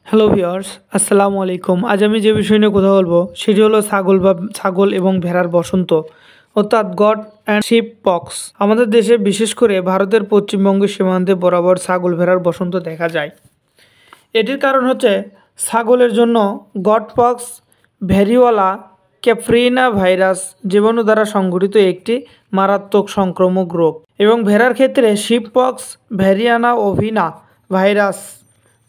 Hello viewers, আসসালামু আলাইকুম। আজ আমি যে বিষয় নিয়ে কথা বলবো সেটি হলো ছাগল এবং ভেড়ার বসন্ত, অর্থাৎ গট অ্যান্ড শিপ পক্স। আমাদের দেশে, বিশেষ করে ভারতের পশ্চিমবঙ্গের সীমান্তে বরাবর ছাগল ভেড়ার বসন্ত দেখা যায়। এটির কারণ হচ্ছে ছাগলের জন্য গট পক্স, ভ্যারিওলা ক্যাপ্রিনা ভাইরাস জীবাণু দ্বারা সংঘটিত একটি মারাত্মক সংক্রামক রোগ, এবং ভেড়ার ক্ষেত্রে শিপ পক্স, ভ্যারিয়ানা ওভিনা ভাইরাস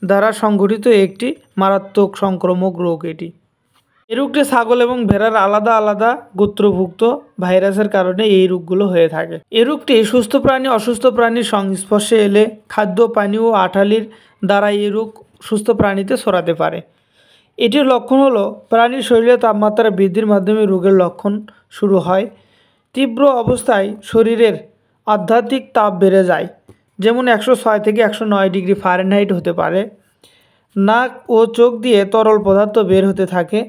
দ্বারা সংঘটিত একটি মারাত্মক সংক্রামক রোগ। এই রোগটি ছাগল এবং ভেড়ার আলাদা আলাদা গোত্রভুক্ত ভাইরাসের কারণে এই রোগগুলো হয়ে থাকে। এই রোগটি সুস্থ প্রাণী অসুস্থ প্রাণীর সংস্পর্শে এলে খাদ্য, পানি ও আঠালির দ্বারা এই রোগ সুস্থ প্রাণীতে ছড়াতে পারে। এটির লক্ষণ হলো প্রাণীর শরীরে তাপমাত্রা বৃদ্ধির মাধ্যমে রোগের লক্ষণ শুরু হয়। তীব্র অবস্থায় শরীরের আধ্যাত্মিক তাপ বেড়ে যায়, যেমন 106 থেকে 109 ডিগ্রি ফারেনহাইট হতে পারে। নাক ও চোখ দিয়ে তরল পদার্থ বের হতে থাকে।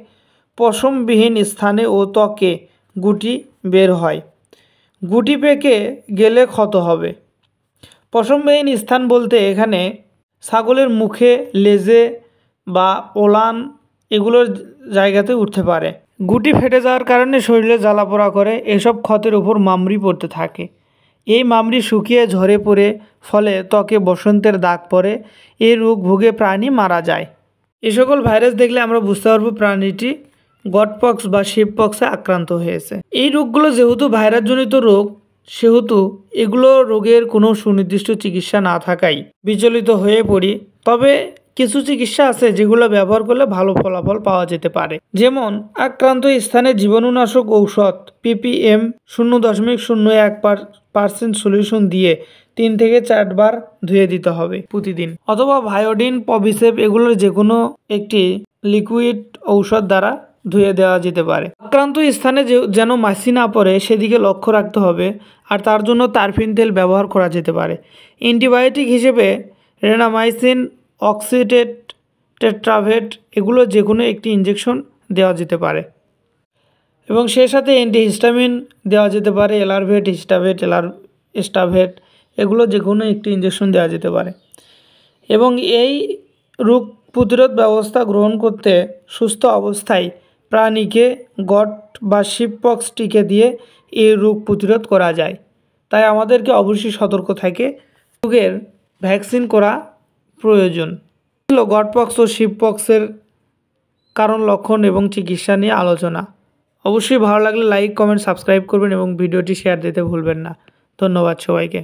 পশমবিহীন স্থানে ও ত্বকে গুটি বের হয়। গুটি পেকে গেলে ক্ষত হবে। পশমবিহীন স্থান বলতে এখানে ছাগলের মুখে, লেজে বা ওলান এগুলোর জায়গাতে উঠতে পারে। গুটি ফেটে যাওয়ার কারণে শরীরে জ্বালাপোড়া করে। এসব ক্ষতের উপর মামড়ি পড়তে থাকে। এই মামড়ি শুকিয়ে ঝরে পড়ে ফলে ত্বকে বসন্তের দাগ পড়ে। এই রোগ ভুগে প্রাণী মারা যায়। এই সকল ভাইরাস দেখলে আমরা বুঝতে পারবো প্রাণীটি গটপক্স বা শিপপক্সে আক্রান্ত হয়েছে। এই রোগগুলো যেহেতু ভাইরাসজনিত রোগ, সেহেতু এগুলো রোগের কোনো সুনির্দিষ্ট চিকিৎসা না থাকায় বিচলিত হয়ে পড়ি। তবে কিছু চিকিৎসা আছে যেগুলো ব্যবহার করলে ভালো ফলাফল পাওয়া যেতে পারে। যেমন আক্রান্ত স্থানে জীবাণুনাশক ঔষধ ppm 0.01% সলিউশন দিয়ে 3 থেকে 4 বার ধুয়ে দিতে হবে প্রতিদিন, অথবা ভায়োডিন, পবিসেপ এগুলোর যে কোনো একটি লিকুইড ঔষধ দ্বারা ধুয়ে দেওয়া যেতে পারে। আক্রান্ত স্থানে যেন মাছি না পড়ে সেদিকে লক্ষ্য রাখতে হবে, আর তার জন্য তারফিন তেল ব্যবহার করা যেতে পারে। অ্যান্টিবায়োটিক হিসেবে রেনামাইসিন, অক্সিটেট, টেট্রাভেট এগুলো যে কোনো একটি ইঞ্জেকশন দেওয়া যেতে পারে, এবং সেই সাথে অ্যান্টিহিস্টামিন দেওয়া যেতে পারে। এলারভেট, স্টাভেট এগুলো যে কোনো একটি ইঞ্জেকশন দেওয়া যেতে পারে। এবং এই রোগ প্রতিরোধ ব্যবস্থা গ্রহণ করতে সুস্থ অবস্থায় প্রাণীকে গট বা শিপপক্স টিকা দিয়ে এই রোগ প্রতিরোধ করা যায়। তাই আমাদেরকে অবশ্যই সতর্ক থেকে রোগের ভ্যাকসিন করা প্রয়োজন। গটপক্স ও শিপপক্সের কারণ, লক্ষণ এবং চিকিৎসা নিয়ে আলোচনা। অবশ্যই ভালো লাগলে লাইক, কমেন্ট, সাবস্ক্রাইব করবেন এবং ভিডিওটি শেয়ার দিতে ভুলবেন না। ধন্যবাদ সবাইকে।